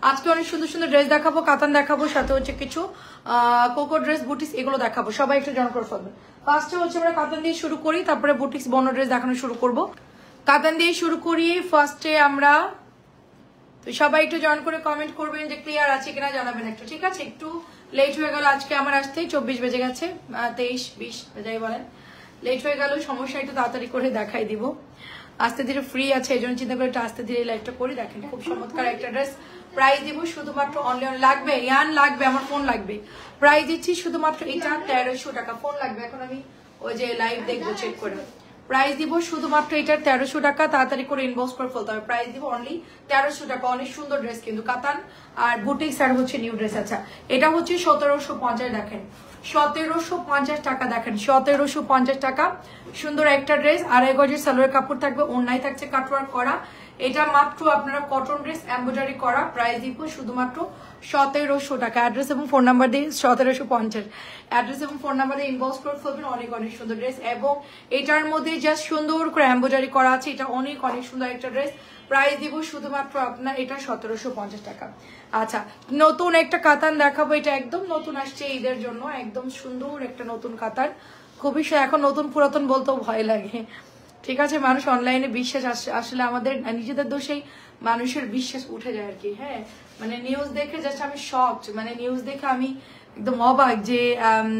আজকে অনেক সুন্দর সুন্দর ড্রেস দেখাবো, কাতান দেখাবো, সাথে হচ্ছে কিছু কোকো ড্রেস, বুটিক্স এগুলো দেখাবো। সবাই একটু জয়েন করে ফেলবেন। ফার্স্টে হচ্ছে আমরা কাতান দিয়ে শুরু করি, তারপরে বুটিক্স বন্য ড্রেস দেখানো শুরু করব। কাতান দিয়ে শুরু করি ফার্স্টে আমরা। তো সবাই একটু জয়েন করে কমেন্ট করবেন যে ক্লিয়ার আছে কিনা জানাবেন একটু, ঠিক আছে? একটু লেট হয়ে গেল আজকে আমার আসতেই, 24 বেজে গেছে, 23-20 যাই বলেন, লেট হয়ে গেল, সমস্যা, একটু তাড়াতাড়ি করে দেখাই দিব। আস্তে ধীরে ফ্রি আছে, এই জন্য চিন্তা করে একটু আস্তে ধীরে লাইভটা করি। দেখেন খুব চমৎকার একটা ড্রেস, প্রাইস দিব শুধুমাত্র অনলি লাগবে ইয়ান লাগবে, আমার ফোন লাগবে, প্রাইস দিচ্ছি শুধুমাত্র এটা 1300 টাকা। ফোন লাগবে, এখন আমি ওই যে লাইভ দেখবো চেক করে। প্রাইস দিব শুধুমাত্র এটার 1300 টাকা, তাড়াতাড়ি করে ইনবক্স করে ফেলতে হবে। প্রাইস দিব অনলি 1300 টাকা। অনেক সুন্দর ড্রেস কিন্তু, কাতান আর বুটিক্স আর হচ্ছে নিউ ড্রেস। আচ্ছা এটা হচ্ছে 1750, দেখেন 1750 টাকা, দেখেন 1750 টাকা। সুন্দর একটা ড্রেস, আড়াই গজের সালোয়ার কাপড় থাকবে, ওড়নায় থাকছে কাটওয়ার্ক করা। এটা মাত্র আপনারা কটন ড্রেস এমব্রয়ডারি করা, প্রাইস দিব শুধুমাত্র 1700 টাকা। অ্যাড্রেস এবং ফোন নাম্বার দিয়ে 1750, অ্যাড্রেস এবং ফোন নাম্বার দিয়ে ইনবক্স করে ফেলবেন। অনেক অনেক সুন্দর ড্রেস, এবং এটার মধ্যে জাস্ট সুন্দর করে এমব্রয়ডারি করা আছে। এটা অনেক অনেক সুন্দর একটা ড্রেস, প্রাইস দিব শুধুমাত্র আপনার এটা 1750 টাকা। আচ্ছা নতুন একটা কাতান দেখাবো, এটা একদম নতুন আসছে ঈদের জন্য, একদম সুন্দর একটা নতুন কাতান, খুবই এখন নতুন পুরাতন বলতেও ভয় লাগে, ঠিক আছে? মানুষ অনলাইনে বিশ্বাস আসলে আমাদের নিজেদের দোষেই মানুষের বিশ্বাস উঠে যায় আর কি। হ্যাঁ মানে নিউজ দেখে জাস্ট আমি শকড, মানে নিউজ দেখে আমি একদম অবাক যে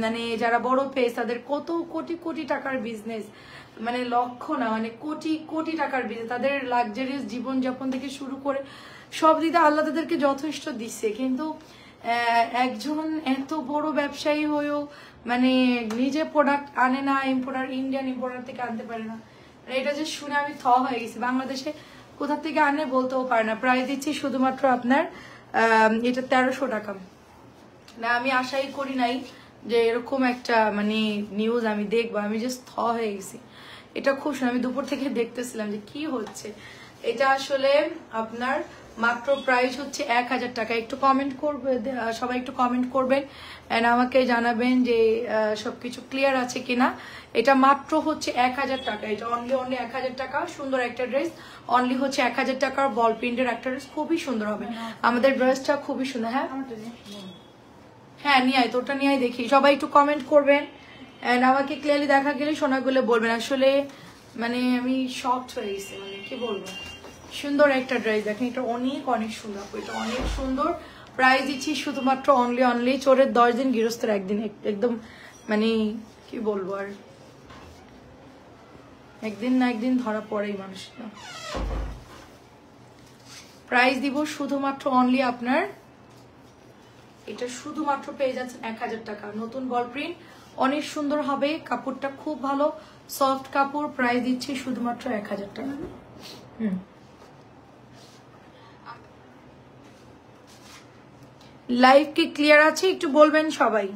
মানে যারা বড় পেজ তাদের কত কোটি কোটি টাকার বিজনেস, মানে লক্ষ না মানে কোটি কোটি টাকার বিজনেস, তাদের লাক্সারিয়াস জীবনযাপন থেকে শুরু করে সব দিকে আল্লাহ তাদেরকে যথেষ্ট দিচ্ছে, কিন্তু একজন এত বড় ব্যবসায়ী হয়েও মানে নিজে প্রোডাক্ট আনে না, ইম্পোর্টার ইন্ডিয়ান ইম্পোর্টার থেকে আনতে পারে না। এটা যে শুনে আমি থ হয়ে গেছি, বাংলাদেশে কোথা থেকে আনে বলতেও পারে না। প্রাইস দিচ্ছি শুধুমাত্র আপনার এটা 1300 টাকা। না আমি আশাই করি নাই যে এরকম একটা মানে নিউজ আমি দেখবো, আমি জাস্ট থ হয়ে গেছি। এটা খুব সুন্দর, আমি দুপুর থেকে দেখতেছিলাম যে কি হচ্ছে। এটা আসলে আপনার মাত্র প্রাইস হচ্ছে 1000 টাকা। একটু কমেন্ট করবে সবাই, একটু কমেন্ট করবেন এন্ড আমাকে জানাবেন যে সবকিছু ক্লিয়ার আছে কিনা। এটা মাত্র হচ্ছে 1000 টাকা, এটা অনলি 1000 টাকা। সুন্দর একটা ড্রেস, অনলি হচ্ছে 1000 টাকার বল প্রিন্টের একটা ড্রেস, খুবই সুন্দর হবে আমাদের ড্রেসটা, খুবই সুন্দর। হ্যাঁ হ্যাঁ নিয়ে আয়, তোরটা নিয়ে আয় দেখি। সবাই একটু কমেন্ট করবেন এন্ড আমাকে ক্লিয়ারলি দেখা গেলে শোনাগুলো বলবেন। আসলে মানে আমি শকড হয়ে গেছি, মানে কি বলবো, সুন্দর একটা ড্রেস দেখেন, এটা অনেক অনেক সুন্দর, এটা অনেক সুন্দর। প্রাইস দিচ্ছি শুধুমাত্র অনলি চোরের 10 দিন গৃহস্থের একদিন, একদম মানে কি বলবো, আর একদিন না একদিন ধরা পড়েই মানুষ। প্রাইস দিব শুধুমাত্র অনলি আপনার এটা শুধুমাত্র পেয়ে যাচ্ছেন 1000 টাকা। নতুন বল প্রিন্ট, অনেক সুন্দর হবে, কাপড়টা খুব ভালো সফট কাপড়। প্রাইস দিচ্ছি শুধুমাত্র 1000 টাকা। লাইভ কি ক্লিয়ার আছে একটু বলবেন সবাই।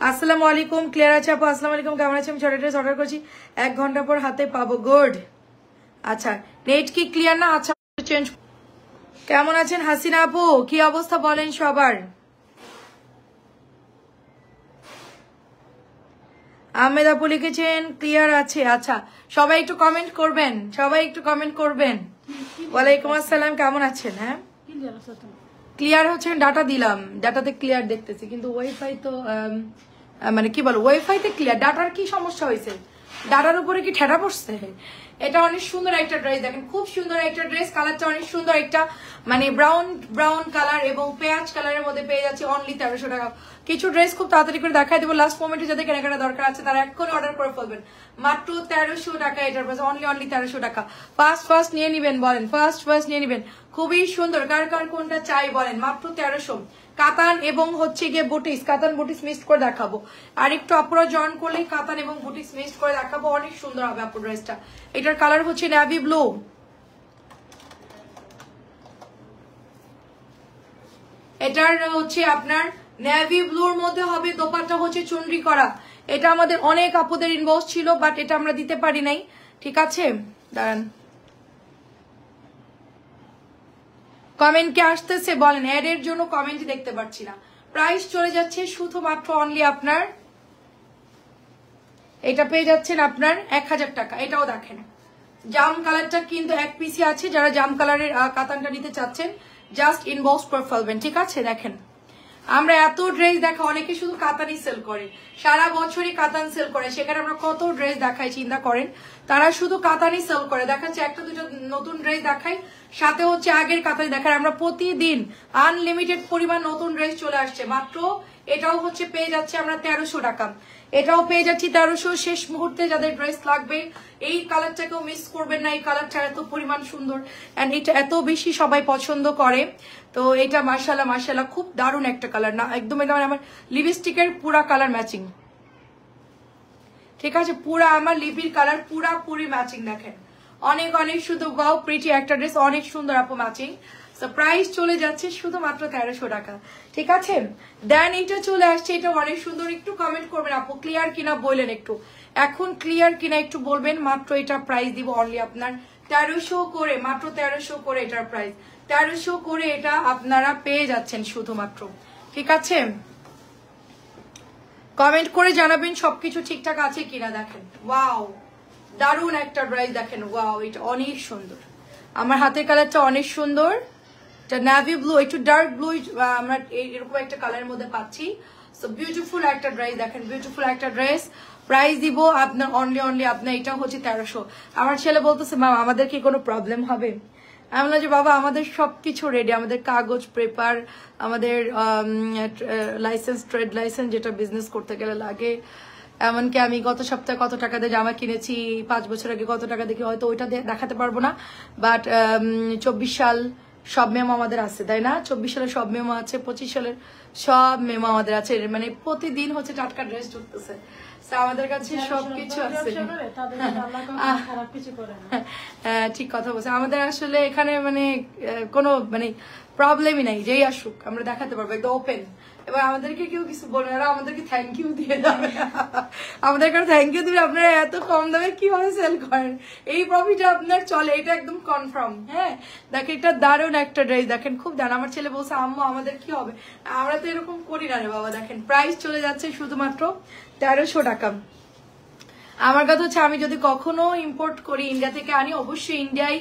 আসসালামু আলাইকুম, ক্লিয়ার আছে আপু? আসসালামু আলাইকুম, কেমন আছেন? আমি ছোট ড্রেস অর্ডার করছি, 1 ঘন্টা পর হাতে পাবো। গুড। আচ্ছা নেট কি ক্লিয়ার না? আচ্ছা চেঞ্জ। কেমন আছেন হাসিনা আপু, কি অবস্থা বলেন সবার? আহমেদ আপু লিখেছেন ক্লিয়ার আছে। আচ্ছা সবাই একটু কমেন্ট করবেন, সবাই একটু কমেন্ট করবেন। ওয়ালাইকুম আসসালাম, কেমন আছেন? হ্যাঁ ক্লিয়ার হচ্ছে, ডাটা দিলাম, ডাটাতে ক্লিয়ার দেখতেছি, কিন্তু ওয়াইফাই তো মানে কি বল, ওয়াইফাইতে ক্লিয়ার, ডাটার কি সমস্যা হয়েছে? ডাটার উপরে কি ঠেটা পড়ছে? এটা অনেক সুন্দর একটা ড্রেস, দেখেন খুব সুন্দর একটা ড্রেস, কালারটা অনেক সুন্দর, একটা মানে ব্রাউন কালার এবং পেঁয়াজ কালারের মধ্যে পেয়ে যাচ্ছে অনলি 1300 টাকা। কিছু ড্রেস খুব তাড়াতাড়ি করে দেখাই দেবো, লাস্ট মোমেন্টে যাদের কেনাকাটা দরকার আছে তারা এক্ষুনি অর্ডার করে ফেলবেন। মাত্র 1300 টাকা এটার প্রাইস, অনলি 1300 টাকা। ফার্স্ট নিয়ে নিবেন, বলেন ফার্স্ট নিয়ে নিবেন। খুবই সুন্দর, কার কোনটা চাই বলেন। মাত্র 1300। কাতান এবং হচ্ছে গিয়ে বুটিক্স, কাতান বুটিক্স মিক্সড করে দেখাবো, আর একটু আপুরা জয়েন করলেই কাতান এবং বুটিক্স মিক্সড করে দেখাবো, অনেক সুন্দর হবে আপু ড্রেসটা। এটার কালার হচ্ছে নেভি ব্লু, এটার হচ্ছে আপনার নেভি ব্লুর মধ্যে হবে, দোপাট্টা হচ্ছে চুনরি করা। এটা আমাদের অনেক আপুদের ইনবক্স ছিল, বাট এটা আমরা দিতে পারি নাই, ঠিক আছে? দাঁড়ান কমেন্ট কে আসতেছে বলেন, অ্যাড এর জন্য কমেন্ট দেখতে পাচ্ছি না। প্রাইস চলে যাচ্ছে শুধুমাত্র অনলি আপনার, এটা পেয়ে যাচ্ছেন আপনার 1000 টাকা। এটাও দেখেন জাম কালারটা কিন্তু এক পিসি আছে, যারা জাম কালারের কাতানটা নিতে চাচ্ছেন জাস্ট ইনবক্স করে ফেলবেন, ঠিক আছে? দেখেন আমরা এত ড্রেস দেখা, অনেকে শুধু কাতানই সেল করে, সারা বছরই কাতান সেল করে, সেখানে আমরা কত ড্রেস দেখাই চিন্তা করেন। তারা শুধু কাতানই সেল করে, দেখাচ্ছে একটা দুটো নতুন ড্রেস দেখাই, সাথে হচ্ছে আগের কাতানি দেখায়। আমরা প্রতিদিন আনলিমিটেড পরিমাণ নতুন ড্রেস চলে আসছে। মাত্র এটাও হচ্ছে পেয়ে যাচ্ছে আমরা 1300 টাকা, এটাও পেয়ে যাচ্ছি 1300। শেষ মুহূর্তে যাদের ড্রেস লাগবে এই কালারটাকেও মিস করবেন না, এই কালারটা এত পরিমাণ সুন্দর অ্যান্ড এটা এত বেশি সবাই পছন্দ করে। তো এটা মার্শাল্লাহ মার্শাল্লাহ খুব দারুণ একটা কালার, না একদম এটা আমার লিপস্টিকের পুরা কালার ম্যাচিং, ঠিক আছে? পুরা আমার লিপির কালার পুরি ম্যাচিং। দেখেন অনেক অনেক শুধু ওয়াও প্রিটি একটা ড্রেস, অনেক সুন্দর আপু ম্যাচিং। সো প্রাইস চলে যাচ্ছে শুধুমাত্র 1300 টাকা, ঠিক আছে? দেন এটা চলে আসছে, এটা অনেক সুন্দর। একটু কমেন্ট করবেন আপু ক্লিয়ার কিনা বললেন, একটু এখন ক্লিয়ার কিনা একটু বলবেন। মাত্র এটা প্রাইস দিব অনলি আপনার 1300 করে, মাত্র 1300 করে এটার প্রাইস, 1300 করে এটা আপনারা পেয়ে যাচ্ছেন শুধুমাত্র, ঠিক আছে? কমেন্ট করে জানাবেন সবকিছু ঠিকঠাক আছে কিনা। দেখেন ওয়াও দারুণ একটা ড্রেস, দেখেন ওয়াও এটা অনেক সুন্দর, আমার হাতের কালারটা অনেক সুন্দর, এটা নেভি ব্লু, একটু ডার্ক ব্লু আমরা এরকম একটা কালারের মধ্যে পাচ্ছি। সো বিউটিফুল একটা ড্রেস, দেখেন বিউটিফুল একটা ড্রেস। প্রাইস দিব আপনার অনলি আপনার এটা হচ্ছে 1300। আমার ছেলে বলতেছে মা আমাদের কি কোনো প্রবলেম হবে? আমি বললাম যে বাবা আমাদের সবকিছু রেডি, আমাদের কাগজ পেপার, আমাদের লাইসেন্স, ট্রেড লাইসেন্স যেটা বিজনেস করতে গেলে লাগে, এমনকি আমি গত সপ্তাহে কত টাকা দিয়ে জামা কিনেছি, 5 বছর আগে কত টাকা দেখি, হয়তো ওইটা দেখাতে পারবো না, বাট 24 সাল সব মেমো আমাদের আছে, তাই না? 24 সালের সব মেমো আছে, 25 সালের সব মেমো আমাদের আছে, মানে প্রতিদিন হচ্ছে টাটকা ড্রেস ঢুকতেছে, আমাদের কাছে সবকিছু আছে। ঠিক কথা বলছে, আমাদের আসলে এখানে মানে কোনো মানে প্রবলেমই নাই, যেই আসুক আমরা দেখাতে পারবো একদম ওপেন। এবার আমাদেরকে কেউ কিছু বলবে না, আমাদেরকে থ্যাংক ইউ দিয়ে যাবে, আমাদের কাছে থ্যাংক ইউ দিলে আপনারা এত কম দামে কিভাবে সেল করেন, এই প্রফিট আপনার চলে, এটা একদম কনফার্ম। হ্যাঁ দেখেন এটা দারুণ একটা ড্রেস, দেখেন খুব দারুণ। আমার ছেলে বলছে আম্মু আমাদের কি হবে, আমরা তো এরকম করি না রে বাবা। দেখেন প্রাইস চলে যাচ্ছে শুধুমাত্র 1300 টাকা। আমার কথা হচ্ছে আমি যদি কখনো ইম্পোর্ট করি, ইন্ডিয়া থেকে আনি, অবশ্যই ইন্ডিয়ায়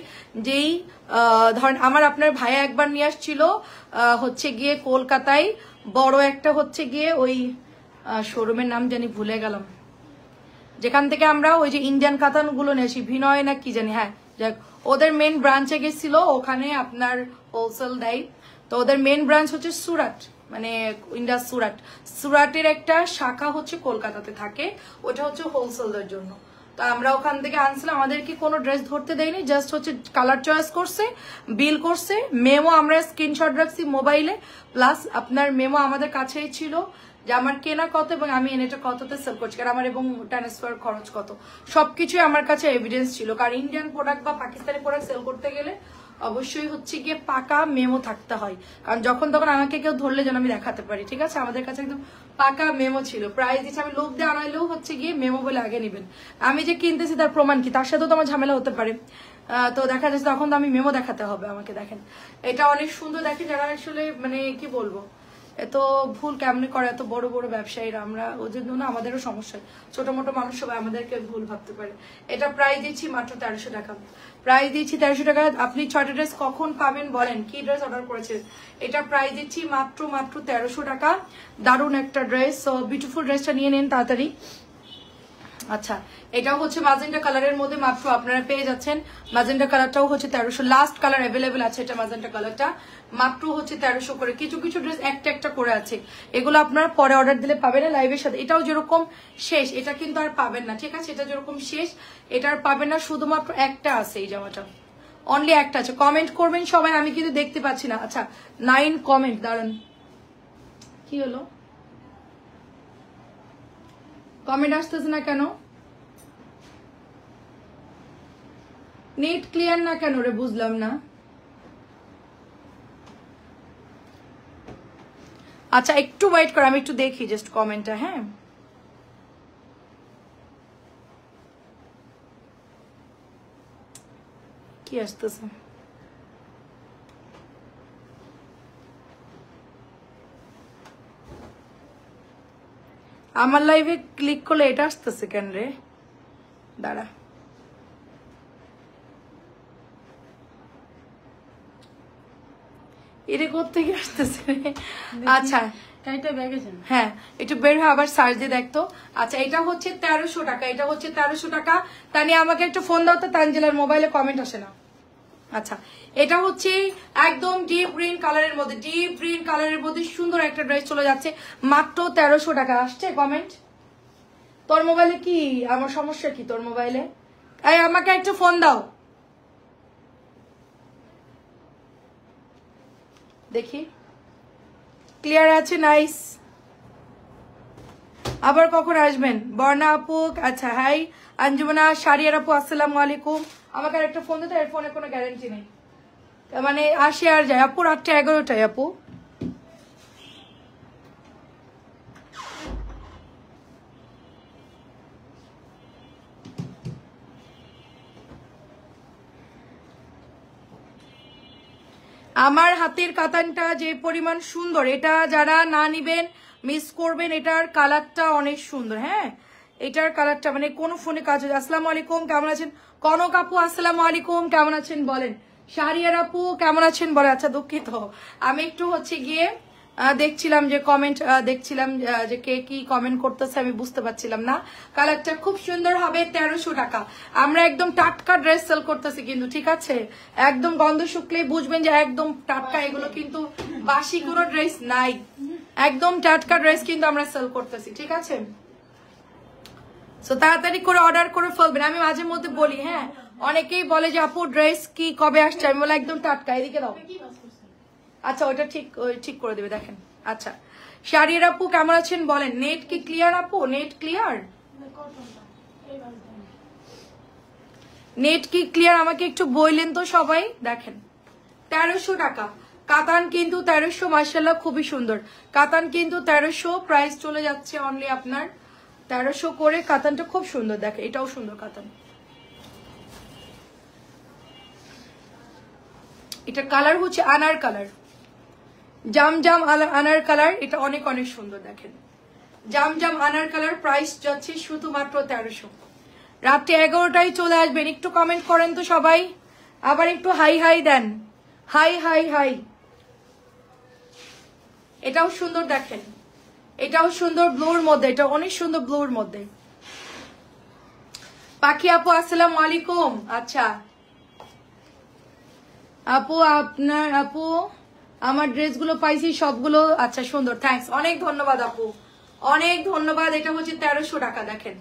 যেই ধরেন আমার আপনার ভাইয়া একবার নিয়ে আসছিল হচ্ছে গিয়ে কলকাতায় বড় একটা হচ্ছে গিয়ে ওই শোরুমের নাম জানি ভুলে গেলাম, যেখান থেকে আমরা ওই যে ইন্ডিয়ান কাতানগুলো নিয়ে আসি, ভিনয় না কি জানি, হ্যাঁ যাক ওদের মেন ব্রাঞ্চে গেছিল, ওখানে আপনার হোলসেল দেয়। তো ওদের মেন ব্রাঞ্চ হচ্ছে সুরাট, মানে ইন্ডিয়া সুরাটের একটা শাখা হচ্ছে কলকাতাতে থাকে, ওটা হচ্ছে হোলসেলের জন্য। তো আমরা ওখান থেকে আনছিলাম, আমাদেরকে কোনো ড্রেস ধরতে দেয়নি, জাস্ট হচ্ছে কালার চয়েস করছে, বিল করছে, মেমো আমরা স্ক্রিনশট রাখছি মোবাইলে, প্লাস আপনার মেমো আমাদের কাছেই ছিল যে আমার কেনা কত এবং আমি এনেটা কততে সেল করছি, কারণ আমার এবং ট্রান্সফার খরচ কত, সবকিছুই আমার কাছে এভিডেন্স ছিল। কারণ ইন্ডিয়ান প্রোডাক্ট বা পাকিস্তানি প্রোডাক্ট সেল করতে গেলে অবশ্যই হচ্ছে গিয়ে পাকা মেমো থাকতে হয়, কারণ যখন তখন আমাকে কেউ ধরলে যেন আমি দেখাতে পারি, ঠিক আছে? আমাদের কাছে একদম পাকা মেমো ছিল, প্রাইস দিচ্ছে, আমি লোক দিয়ে আনাইলেও হচ্ছে গিয়ে মেমো বলে আগে নেবেন, আমি যে কিনতেছি তার প্রমাণ কি, তার সাথেও তো আমার ঝামেলা হতে পারে। তো দেখা যাচ্ছে তখন তো আমি মেমো দেখাতে হবে আমাকে। দেখেন এটা অনেক সুন্দর, দেখেন যারা আসলে মানে কি বলবো এত ভুল কেমনে করে এত বড় বড় ব্যবসায়ীরা, আমরা ওদের জন্য আমাদেরও সমস্যা, ছোট মোটো মানুষ সবাই আমাদেরকে ভুল ভাবতে পারে। এটা প্রাইস দিচ্ছি মাত্র 1300 টাকা, প্রাইস দিচ্ছি 1300 টাকা। আপনি 6টা ড্রেস কখন পাবেন বলেন, কি ড্রেস অর্ডার করেছেন? এটা প্রাইস দিচ্ছি মাত্র 1300 টাকা, দারুণ একটা ড্রেস। সো বিউটিফুল ড্রেসটা নিয়ে নিন তাড়াতাড়ি। আচ্ছা এটাও হচ্ছে ম্যাজেন্টা কালারের মধ্যে, মাত্র আপনারা পেয়ে যাচ্ছেন ম্যাজেন্টা কালারটাও হচ্ছে 1300, লাস্ট কালার অ্যাভেলেবেল আছে এটা ম্যাজেন্টা কালারটা, মাত্র হচ্ছে 1300 করে। কিছু কিছু ড্রেস একটা একটা করে আছে, এগুলো আপনারা পরে অর্ডার দিলে পাবেন না লাইভের সাথে। এটাও যেরকম শেষ, এটা কিন্তু আর পাবেন না, ঠিক আছে? এটা যেরকম শেষ এটা আর পাবেন না, শুধুমাত্র একটা আছে এই জামাটা, অনলি একটা আছে। কমেন্ট করবেন সবাই, আমি কিন্তু দেখতে পাচ্ছি না। আচ্ছা 9 কমেন্ট, দাঁড়ান কি হলো, কমেন্ট আসতেছে না কেন, নেট ক্লিয়ার না কেন রে, বুঝলাম না। আচ্ছা একটু ওয়েট কর, আমি একটু দেখি জাস্ট কমেন্টটা। হ্যাঁ কি আসতেছে, আমার লাইভে ক্লিক করলে এটা আসতেছে কেন রে, দাঁড়া। এটা কোত্থেকে আসতেছে? আচ্ছা হ্যাঁ একটু বের হয় আবার সার্চ দিয়ে দেখতো। আচ্ছা এটা হচ্ছে 1300 টাকা, এটা হচ্ছে 1300 টাকা। তানিয়া আমাকে একটু ফোন দাও তো, তানজিলার মোবাইলে কমেন্ট আসে না। আচ্ছা এটা হচ্ছে একদম ডিপ গ্রিন কালারের মধ্যে, ডিপ গ্রিন কালারের মধ্যে সুন্দর একটা ড্রেস চলে যাচ্ছে মাত্র 1300 টাকা। আসছে কমেন্ট? তোর মোবাইলে কি আমার সমস্যা কি? তোর মোবাইলে এই আমাকে একটু ফোন দাও দেখি ক্লিয়ার আছে। নাইস। আবার কখন আসবেন বর্ণা আপু? আচ্ছা হাই আঞ্জুমানা শারিয়ার আপু আসসালামু আলাইকুম। আমাকে আর একটা ফোন দিতে, এর ফোনে কোনো গ্যারান্টি নেই, মানে আসে আর যায়। আপু রাতটা 11টায় আপু। আমার হাতের কাতানটা যে পরিমাণ সুন্দর, এটা যারা না নিবেন মিস করবেন। এটার কালারটা অনেক সুন্দর। হ্যাঁ এটার কালারটা মানে কোনো ফোনে কাজ হচ্ছে। আসসালামু আলাইকুম, কেমন আছেন? কনক আপু আসসালামু আলাইকুম, কেমন আছেন বলেন? শাহরিয়ার আপু কেমন আছেন বলে? আচ্ছা দুঃখিত, আমি একটু হচ্ছে গিয়ে দেখছিলাম যে কমেন্ট, দেখছিলাম যে কে কি কমেন্ট করতেছে, আমি বুঝতে পারছিলাম না। কালারটা খুব সুন্দর হবে 1300 টাকা। আমরা একদম টাটকা ড্রেস সেল করতেছি কিন্তু, ঠিক আছে? একদম গন্ধ শুকলেই বুঝবেন যে একদম টাটকা, এগুলো কিন্তু বাসি কোনো ড্রেস নাই, একদম টাটকা ড্রেস কিন্তু আমরা সেল করতেছি, ঠিক আছে? সো তাড়াতাড়ি করে অর্ডার করে ফেলবেন। আমি মাঝে মধ্যে বলি, হ্যাঁ অনেকেই বলে যে আপু ড্রেস কি কবে আসছে, আমি বলি একদম টাটকা, এদিকে দাও। আচ্ছা ওইটা ঠিক করে দেবে, দেখেন। আচ্ছা শাড়ির আপু কেমন আছেন বলেন? নেট কি ক্লিয়ার আপু? Net clear? নেট কি ক্লিয়ার আমাকে একটু বললেন তো সবাই। দেখেন 1300 টাকা কাতান কিন্তু 1300, মাশাআল্লাহ খুবই সুন্দর কাতান কিন্তু 1300 প্রাইস চলে যাচ্ছে অনলি আপনার 1300 করে। কাতানটা খুব সুন্দর, দেখেন এটাও সুন্দর কাতান। এটা কালার হচ্ছে আনার কালার, জাম জাম আনার কালার, এটা অনেক অনেক সুন্দর। দেখেন জাম জাম আনার কালার, প্রাইস যাচ্ছে শুধুমাত্র 1300। রাত্রে 11টায় চলে আসবেন। একটু কমেন্ট করেন তো সবাই, আবার একটু হাই হাই দেন, হাই হাই হাই। এটাও সুন্দর, দেখেন এটাও সুন্দর ব্লুর মধ্যে, এটা অনেক সুন্দর ব্লুর মধ্যে। পাখি আপু আসসালামু আলাইকুম। আচ্ছা আপু আপনার আপু আমার ড্রেসগুলো পাইছি সবগুলো, আচ্ছা সুন্দর, থ্যাঙ্কস, অনেক ধন্যবাদ আপু, অনেক ধন্যবাদ। এটা হচ্ছে 1300 টাকা, দেখেন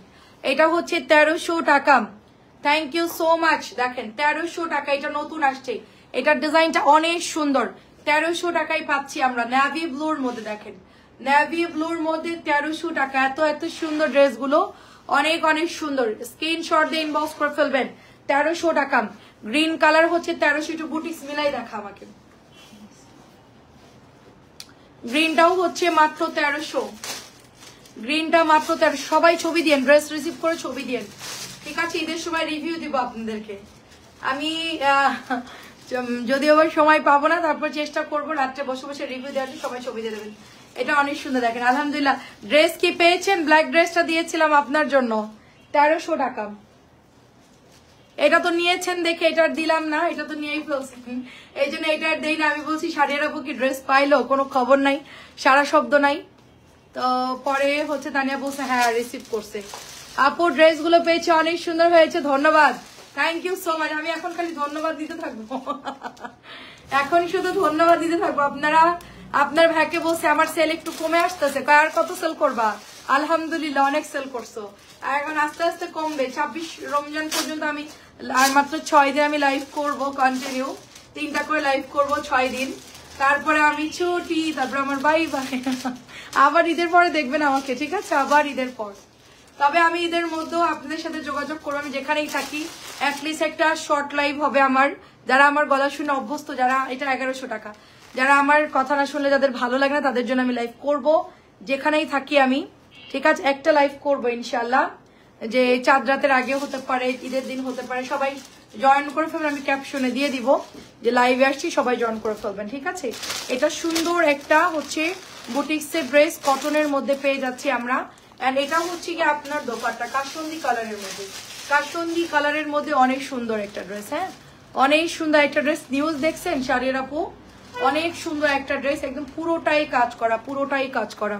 এটা হচ্ছে 1300 টাকা, থ্যাংক ইউ সো মাচ। দেখেন 1300 টাকা, এটা নতুন আসছে, এটার ডিজাইনটা অনেক সুন্দর। 1300 টাকায় পাচ্ছি আমরা নেভি ব্লুর মধ্যে। দেখেন নেভি ব্লুর মধ্যে 1300 টাকা, এত এত সুন্দর ড্রেসগুলো, অনেক অনেক সুন্দর। স্ক্রিনশট দিয়ে ইনবক্স করে ফেলবেন। 1300 টাকা। গ্রিন কালার হচ্ছে 1300, একটু বুটিক্স মিলাই দেখা আমাকে। গ্রিনটাও হচ্ছে মাত্র 1300, গ্রিনটা মাত্র 1300। সবাই ছবি দিয়েন, ড্রেস রিসিভ করে ছবি দিয়েন, ঠিক আছে? ঈদের সময় রিভিউ দিব আপনাদেরকে আমি, যদিও আবার সময় পাবো না, তারপর চেষ্টা করবো রাত্রে বসে বসে রিভিউ দেওয়ার, সবাই ছবি দিয়ে দেবেন। এটা অনেক সুন্দর, দেখেন আলহামদুলিল্লাহ। ড্রেস কি পেয়েছেন? ব্ল্যাক ড্রেসটা দিয়েছিলাম আপনার জন্য 1300 টাকা। এটা তো নিয়েছেন দেখে এটা দিলাম না, এটা তো নিয়েই ফেলছেন, এই জন্য এটা দেই না। আমি বলছি শাড়ির আপু কি ড্রেস পাইলো, কোনো খবর নাই, সারা শব্দ নাই। তো পরে হচ্ছে তানিয়া বলছে হ্যাঁ রিসিভ করছে। আপু ড্রেসগুলো পেয়েছে, অনেক সুন্দর হয়েছে, ধন্যবাদ, থ্যাংক ইউ সো মাচ। আমি এখন খালি ধন্যবাদ দিতে থাকবো, এখন শুধু ধন্যবাদ দিতে থাকবো। আপনারা আপনার ভাইকে বলছে আমার সেল একটু কমে আসতেছে, আর কত সেল করবা? আলহামদুলিল্লাহ অনেক সেল করছো, আর এখন আস্তে আস্তে কমবে। 26 রমজান পর্যন্ত আমি আর মাত্র 6 দিন আমি লাইভ করবো কন্টিনিউ, 3টা করে লাইভ করবো 6 দিন, তারপরে আমি ছুটি, তারপরে আমার বাই বাই। আবার ঈদের পরে দেখবেন আমাকে, ঠিক আছে? আবার ঈদের পর। তবে আমি ঈদের মধ্যেও আপনাদের সাথে যোগাযোগ করবো, আমি যেখানেই থাকি অ্যাটলিস্ট একটা শর্ট লাইভ হবে আমার। যারা আমার গলা শুনে অভ্যস্ত, যারা, এটা 1100 টাকা, যারা আমার কথা না শুনলে যাদের ভালো লাগে না তাদের জন্য আমি লাইভ করব, যেখানেই থাকি আমি, ঠিক আছে? একটা লাইভ করবো ইনশাল্লাহ, যে চাঁদ রাতের আগেও হতে পারে, ঈদের দিন হতে পারে। সবাই জয়েন করে ফেলবেন, আমি ক্যাপশনে দিয়ে দিব যে লাইভে আসছি, সবাই জয়েন করে ফেলবেন, ঠিক আছে? এটা সুন্দর একটা হচ্ছে বুটিক্সের ড্রেস, কটনের মধ্যে পেয়ে যাচ্ছি আমরা। এন্ড এটা হচ্ছে কি আপনার দোপাট্টা কাশন্দি কালারের মধ্যে, কাশন্দি কালারের মধ্যে অনেক সুন্দর একটা ড্রেস। হ্যাঁ অনেক সুন্দর একটা ড্রেস। নিউজ দেখছেন শাড়ির আপু? অনেক সুন্দর একটা ড্রেস, একদম পুরোটাই কাজ করা, পুরোটাই কাজ করা।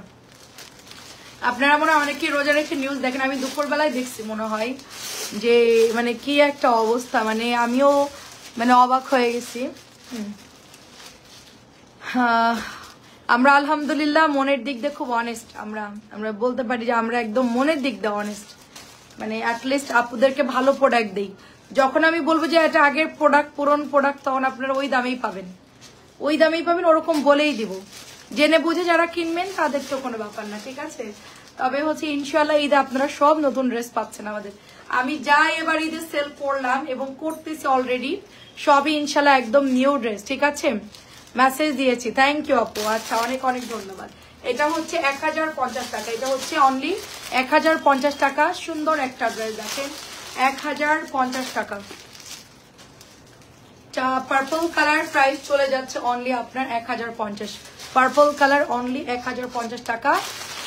আপনারা মনে হয় অনেকেই রোজা রেখে নিউজ দেখেন, আমি দুপুরবেলায় দেখছি মনে হয়, যে মানে কি একটা অবস্থা, মানে আমিও মানে অবাক হয়ে গেছি। আমরা আলহামদুলিল্লাহ মনের দিক দিয়ে খুব অনেস্ট, আমরা বলতে পারি যে আমরা একদম মনের দিক দিয়ে অনেস্ট, মানে অ্যাটলিস্ট আপুদেরকে ভালো প্রোডাক্ট দিই। যখন আমি বলবো যে এটা আগের প্রোডাক্ট, পুরনো প্রোডাক্ট, তখন আপনারা ওই দামেই পাবেন, ওই দামেই পাবেন, ওরকম বলেই দিব। জেনে বুঝে যারা কিনবেন তাদের তো কোনো ব্যাপার না, ঠিক আছে। তবে হচ্ছে ইনশাল্লাহ ঈদে আপনারা সব নতুন ড্রেস পাচ্ছেন আমাদের। আমি যা এবার ঈদে সেল করলাম এবং করতেছি অলরেডি, সবই ইনশাল্লাহ একদম নিউ ড্রেস, ঠিক আছে। মেসেজ দিয়েছি, থ্যাংক ইউ আপু। আচ্ছা, অনেক অনেক ধন্যবাদ। এটা হচ্ছে 1050 টাকা, এটা হচ্ছে অনলি 1050 টাকা। সুন্দর একটা ড্রেস দেখেন, 1050 টাকা। পার্পল কালার প্রাইস চলে যাচ্ছে অনলি আপনার 1050। পার্পল কালার অনলি 1050 টাকা।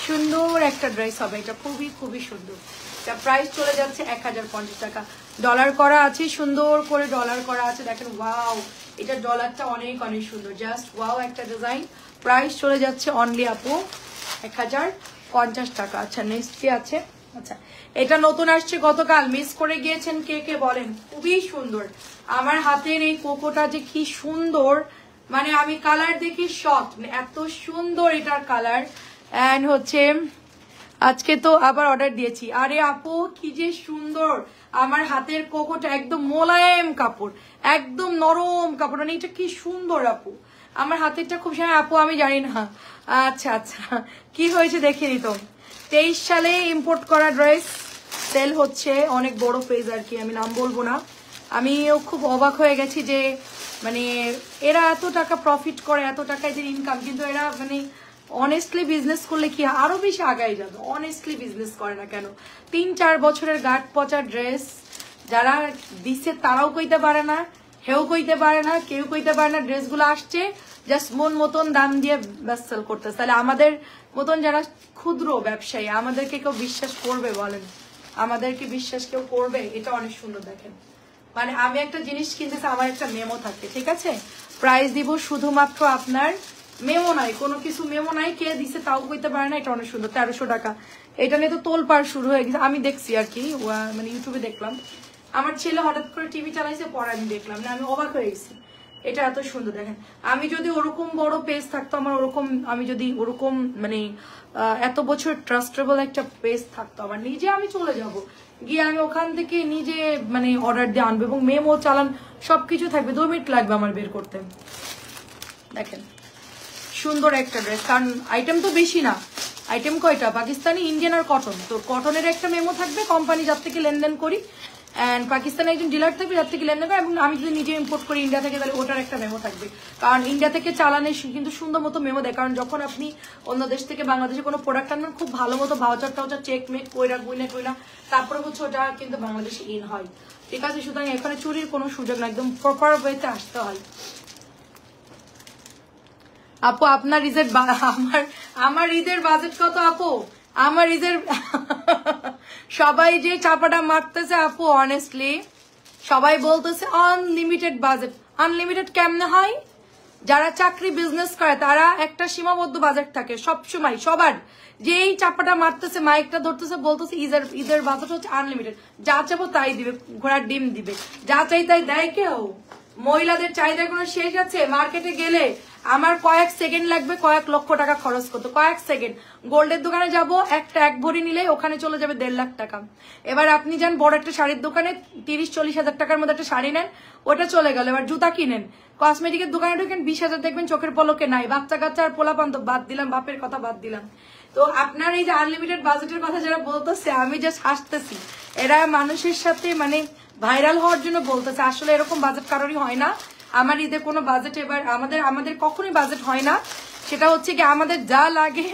সুন্দর একটা ড্রেস হবে এটা, খুবই খুবই সুন্দর। এটা প্রাইস চলে যাচ্ছে 1050 টাকা। ডলার করা আছে, সুন্দর করে ডলার করা আছে, দেখেন ওয়াও, এটা ডলারটা অনেক অনেক সুন্দর, জাস্ট ওয়াও একটা ডিজাইন। প্রাইস চলে যাচ্ছে অনলি আপু 1050 টাকা। আচ্ছা, নেক্সট কি আছে? আচ্ছা, এটা নতুন আসছে গতকাল, মিস করে গিয়েছেন কে কে বলেন? খুবই সুন্দর। আমার হাতের এই কোকোটা যে কি সুন্দর, মানে আমি কালার দেখি শক, এত সুন্দর এটার কালার। এন্ড হচ্ছে আজকে তো আবার অর্ডার দিয়েছি। আরে আপু কি যে সুন্দর, আমার হাতের কোকোটা একদম মোলায়েম কাপড়, একদম নরম কাপড়, মানে এটা কি সুন্দর আপু। আমার হাতেরটা খুব সময় আপু আমি জানি না। আচ্ছা আচ্ছা, কি হয়েছে দেখে নিত। 23 সালে ইম্পোর্ট করা ড্রেস সেল হচ্ছে, অনেক বড় পেজ আর কি, আমি নাম বলবো না। আমিও খুব অবাক হয়ে গেছি যে মানে এরা এত টাকা প্রফিট করে, এত টাকা এদের ইনকাম, কিন্তু এরা মানে অনেস্টলি বিজনেস করলে কি আরো বেশি আগায় যাবে। অনেস্টলি বিজনেস করে না কেন? 3-4 বছরের গাঁট পচা ড্রেস যারা দিচ্ছে তারাও কইতে পারে না, হেউ কইতে পারে না, কেউ কইতে পারে না। ড্রেসগুলো আসছে জাস্ট মন মতন দাম দিয়ে বেস্ট সেল করতেছে। তাহলে আমাদের মতন যারা ক্ষুদ্র ব্যবসায়ী, আমাদেরকে কেউ বিশ্বাস করবে বলেন? আমাদেরকে বিশ্বাস কেউ করবে? এটা অনেক সুন্দর দেখেন, মানে আমি একটা জিনিস কিনতেছি, আমার একটা মেমো থাকে, ঠিক আছে। প্রাইস দিব শুধুমাত্র আপনার, মেমো নাই, কোনো কিছু মেমো নাই, কে দিছে তাও কইতে পারে না। এটা অনেক সুন্দর, 1300 টাকা। এটা নিয়ে তো তোলপাড় শুরু হয়ে গেছে, আমি দেখছি আর কি, মানে ইউটিউবে দেখলাম। আমার ছেলে হঠাৎ করে টিভি চালাইছে, পরে আমি দেখলাম, না আমি অবাক হয়ে গেছি। এটা এত সুন্দর দেখেন। আমি যদি ওরকম বড় পেজ থাকতো, আমার ওরকম, আমি যদি ওরকম মানে এত বছর ট্রাস্টেবল একটা পেজ থাকতো, আমার নিজে আমি চলে যাব, গিয়ে আমি ওখান থেকে নিজে মানে অর্ডার দিয়ে আনবো, এবং মেমো চালান সবকিছু থাকবে। 2 মিনিট লাগবে আমার বের করতে। দেখেন সুন্দর একটা ড্রেস, কারণ আইটেম তো বেশি না, আইটেম কয়টা? পাকিস্তানি, ইন্ডিয়ান আর কটন। তো কটনের একটা মেমো থাকবে, কোম্পানি যার থেকে লেনদেন করি, অ্যান্ড পাকিস্তানে একজন ডিলার থাকবে যার থেকে লেনদেন করে, এবং আমি যদি নিজে ইম্পোর্ট করি ইন্ডিয়া থেকে, তাহলে ওটার একটা মেমো থাকবে। কারণ ইন্ডিয়া থেকে চালানে কিন্তু সুন্দর মতো মেমো দেয়, কারণ যখন আপনি অন্য দেশ থেকে বাংলাদেশে কোনো প্রোডাক্ট আনবেন, খুব ভালো মতো ভাউচার টাউচার চেক মেক কইরা গুইনা তারপরে হচ্ছে ওটা কিন্তু বাংলাদেশে ইন হয়, ঠিক আছে। সুতরাং এখানে চুরির কোনো সুযোগ না, একদম প্রপার ওয়েতে আসতে হয়। আপু আপনার ঈদের আমার ঈদের বাজেট কত আপু? আমার ঈদের সবাই যে চাপাটা মারতেছে আপু, অনেস্টলি সবাই বলতেছে আনলিমিটেড বাজেট। আনলিমিটেড কেমনে হয়? যারা চাকরি বিজনেস করে তারা একটা সীমাবদ্ধ বাজেট থাকে সবসময় সবার। যেই চাপাটা মারতেছে, মাইকটা ধরতেছে, বলতেছে ঈদের বাজেট হচ্ছে আনলিমিটেড, যা চাবো তাই দিবে, ঘোড়ার ডিম দিবে, যা চাই তাই দেয় কেউ? মহিলাদের চাহিদার কোনো শেষ আছে? মার্কেটে গেলে আমার কয়েক সেকেন্ড লাগবে কয়েক লক্ষ টাকা খরচ করতে, কয়েক সেকেন্ড। গোল্ডের দোকানে যাব, এক ভরি নিলে ওখানে চলে যাবে 1.5 লাখ টাকা। এবার আপনি যান বড় একটা শাড়ির দোকানে, 30-40 হাজার টাকার মধ্যে একটা শাড়ি নেন, ওটা চলে গেল। এবার জুতা কিনেন, কসমেটিকের দোকানে ঢুকেন, 20,000 দেখবেন চোখের পলকে নাই। বাচ্চা কাচ্চা আর পোলাপান তো বাদ দিলাম, বাপের কথা বাদ দিলাম। তো আপনার এই যে আনলিমিটেড বাজেটের কথা যারা বলতেছে, আমি জাস্ট হাসতেছি। এরা মানুষের সাথে মানে ভাইরাল হওয়ার জন্য বলতেছে, আসলে এরকম বাজেট কারোরই হয় না। আমার ঈদে কোনো বাজেট এবার আমাদের কখনোই বাজেট হয় না। সেটা হচ্ছে কি আমাদের যা লাগে,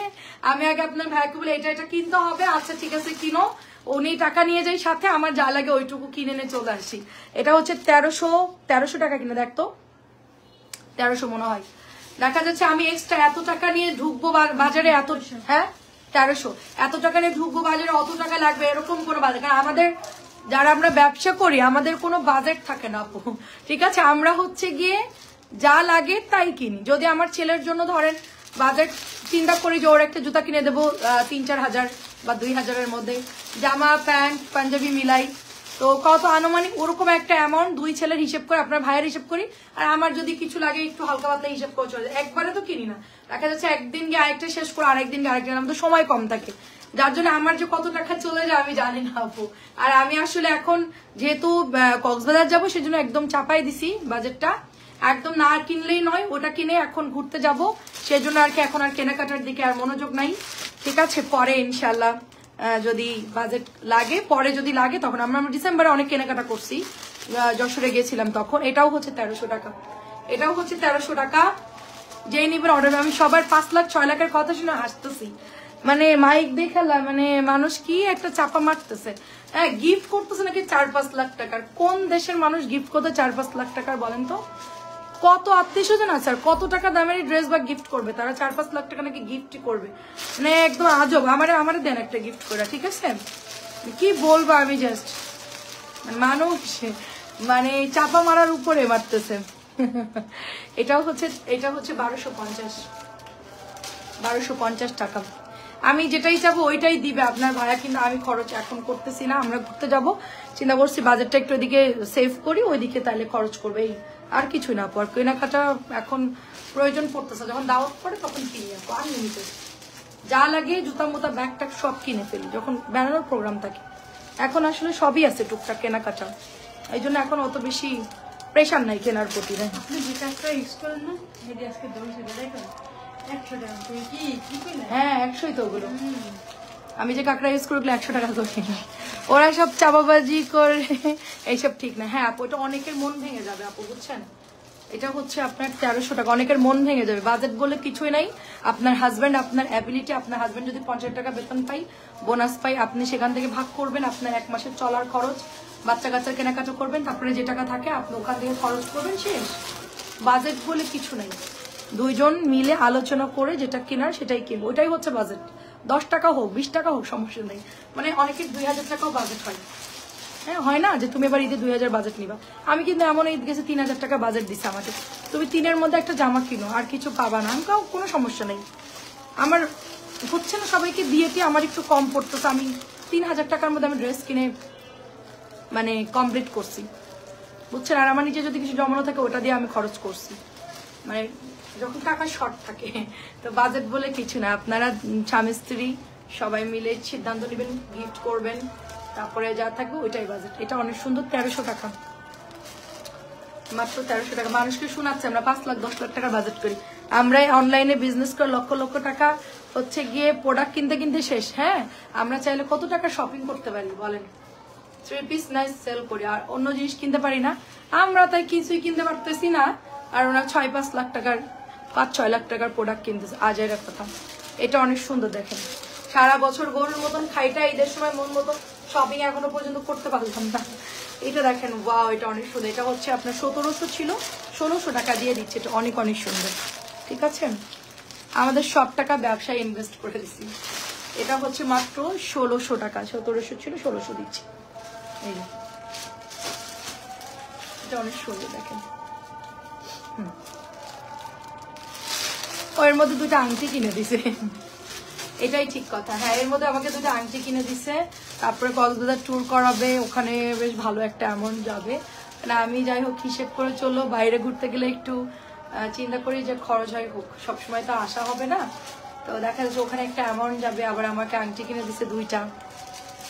আমি আগে আপনার ভাইকে বলে এটা কিনতে হবে, আচ্ছা ঠিক আছে কিনো, উনি টাকা নিয়ে যাই সাথে, আমার যা লাগে ওইটুকু কিনে নিয়ে চলে আসি। এটা হচ্ছে 1300 টাকা কিনে, দেখতো 1300 মনে হয়, দেখা যাচ্ছে। আমি এক্সট্রা এত টাকা নিয়ে ঢুকবো বাজারে, এত, হ্যাঁ 1300, এত টাকা নিয়ে ঢুকবো বাজারে, অত টাকা লাগবে, এরকম কোনো বাজার। কারণ আমাদের যারা আমরা ব্যবসা করি, আমাদের কোনো বাজেট থাকে না আপু, ঠিক আছে। আমরা হচ্ছে গিয়ে যা লাগে তাই কিনি। যদি আমার ছেলের জন্য ধরেন বাজেট চিন্তা করি যে ওর একটা জুতা কিনে দেবো 3-4 হাজার বা 2,000-এর মধ্যে, জামা প্যান্ট পাঞ্জাবি মিলাই, তো কত আনুমানিক ওরকম একটা অ্যামাউন্ট 2 ছেলের হিসেব করে আপনার ভাইয়ের হিসেব করি, আর আমার যদি কিছু লাগে একটু হালকা পাতলা হিসেব করে চলে যায়। একবারে তো কিনি না, দেখা যাচ্ছে একদিন গিয়ে আরেকটা শেষ করে আরেকদিন গিয়ে আরেকদিন, আমাদের সময় কম থাকে, যার জন্য আমার যে কত টাকা চলে যায় আমি জানি না আপু। আর আমি আসলে এখন যেহেতু কক্সবাজার যাবো সেজন্য একদম চাপাই দিছি বাজেটটা, একদম না কিনলেই নয়, ওটা কিনে এখন ঘুরতে যাব, সেজন্য আর কি এখন আর কেনাকাটার দিকে আর মনোযোগ নাই। ঠিক আছে, পরে ইনশাল্লাহ যদি বাজেট লাগে, পরে যদি লাগে তখন। আমরা ডিসেম্বরে অনেক কেনাকাটা করছি, যশোরে গেছিলাম তখন। এটাও হচ্ছে 1300 টাকা, এটাও হচ্ছে 1300 টাকা। যেই নিবেন অর্ডার। আমি সবার 5 লাখ 6 লাখের কথা শুনে হাসতেছি, মানে মাইক দেখালাম, মানে মানুষ কি একটা চাপা মারতেছে। হ্যাঁ, গিফট করতেছে নাকি 4-5 লাখ টাকার। কোন দেশের মানুষ গিফট করতে 4-5 লাখ টাকার বলেন তো? কত আত্মীয় স্বজন আছে আর কত টাকা দামের ড্রেস বা গিফট করবে তারা? 4-5 লাখ টাকা নাকি গিফট করবে, মানে একদম আজব। আমারে দেন একটা গিফট করে, ঠিক আছে? কি বলবো আমি, জাস্ট মানুষ মানে চাপা মারার উপরে মারতেছে। এটা হচ্ছে 1250 টাকা। আমি যেটাই চাবো ওইটাই দিবে আপনার ভাইয়া, কিন্তু আমি খরচ এখন করতেছি না। আমরা ঘুরতে যাব, চিন্তা করছি বাজেটটা একটু ওইদিকে সেভ করি, ওইদিকে তাহলে খরচ করবে, এই আর কিছু না। পর কেনাকাটা এখন প্রয়োজন পড়তেছে, যখন দাওয়াত পড়ে তখন কিনি আপু, আনলিমিটেড যা লাগে, জুতা মোতা ব্যাগ ট্যাগ সব কিনে ফেলি যখন বেড়ানোর প্রোগ্রাম থাকে। এখন আসলে সবই আছে টুকটাক কেনাকাটা, এই জন্য এখন অত বেশি প্রেশার নাই কেনার প্রতি। হ্যাঁ, 100ই তো ওগুলো। আমি যে কাঁকড়া ইউজ করলে 100 টাকা করে, ওরা সব চাপাবাজি করে, এইসব ঠিক না। হ্যাঁ আপু, এটা অনেকের মন ভেঙে যাবে আপু, বুঝছেন? এটা হচ্ছে আপনার 1300 টাকা, অনেকের মন ভেঙে যাবে। বাজেট বলে কিছুই নাই। আপনার হাজবেন্ড, আপনার অ্যাবিলিটি, আপনার হাজবেন্ড যদি 50 টাকা বেতন পাই, বোনাস পাই, আপনি সেখান থেকে ভাগ করবেন, আপনার 1 মাসের চলার খরচ, বাচ্চা কাচ্চার কেনাকাটা করবেন, তারপরে যে টাকা থাকে আপনি ওখান থেকে খরচ করবেন, শেষ। বাজেট বলে কিছু নাই, দুইজন মিলে আলোচনা করে যেটা কেনার সেটাই কিনবো, ওইটাই হচ্ছে বাজেট। 10 টাকা হোক 20 টাকা হোক সমস্যা নেই। মানে অনেকের 2000 টাকাও বাজেট হয়। হ্যাঁ, হয় না যে তুমি এবার ঈদে 2000 বাজেট নিবা। আমি কিন্তু এমন ঈদ গেছে 3000 টাকা বাজেট দিচ্ছে আমাকে, তুমি 3-এর মধ্যে একটা জামা কিনো আর কিছু পাবা না। আমি কোনো সমস্যা নেই, আমার হচ্ছে না সবাইকে দিয়েতে আমার একটু কম পড়তেছে। আমি 3000 টাকার মধ্যে আমি ড্রেস কিনে মানে কমপ্লিট করছি, বুঝছেন? আর আমার নিজে যদি কিছু জমানো থাকে ওটা দিয়ে আমি খরচ করছি, মানে যখন টাকা শর্ট থাকে। তো বাজেট বলে কিছু না, আপনারা স্বামী স্ত্রী সবাই মিলে সিদ্ধান্ত নেবেন, গিফট করবেন, তারপরে যা থাকবে ওইটাই বাজেট। এটা অনেক সুন্দর, 1300 টাকা, মাত্র 1300 টাকা। মানুষকে শোনাচ্ছে আমরা 5 লাখ 10 লাখ টাকা বাজেট করি। আমরা অনলাইনে বিজনেস করে লক্ষ লক্ষ টাকা হচ্ছে গিয়ে প্রোডাক্ট কিনতে কিনতে শেষ। হ্যাঁ, আমরা চাইলে কত টাকা শপিং করতে পারি বলেন? 3 পিস নাইস সেল করি আর অন্য জিনিস কিনতে পারি না। আমরা তাই কিছুই কিনতে পারতেছি না, আর ওরা 6-5 লাখ টাকার 5-6 লাখ টাকার প্রোডাক্ট কিনতেছে, আজের কথা। এটা অনেক সুন্দর, দেখেন সারা বছর গরুর মতন খাইটা, ঈদের সময় মন মতো শপিং এখনো পর্যন্ত করতে পারলাম না। এটা দেখেন, ওয়াও, এটা অনেক সুন্দর। এটা হচ্ছে আপনার 1700 ছিল, 1600 টাকা দিয়ে দিচ্ছে। এটা অনেক অনেক সুন্দর, ঠিক আছে? আমাদের সব টাকা ব্যবসায় ইনভেস্ট করে দিচ্ছি। এটা হচ্ছে মাত্র 1600 টাকা, 1700 ছিল 1600 দিচ্ছি। এই এটা অনেক সুন্দর, দেখেন। এর মধ্যে 2টা আংটি কিনে দিছে, এটাই ঠিক কথা। হ্যাঁ, এর মধ্যে আমাকে 2টা আংটি কিনে দিছে। তারপরে কক্সবাজার ট্যুর করাবে, ওখানে বেশ ভালো একটা অ্যামাউন্ট যাবে। মানে আমি যাই হোক হিসেব করে চললো, বাইরে ঘুরতে গেলে একটু চিন্তা করি যে খরচ হয় হোক, সবসময় তো আসা হবে না। তো দেখা যাচ্ছে ওখানে একটা অ্যামাউন্ট যাবে, আবার আমাকে আংটি কিনে দিছে 2টা।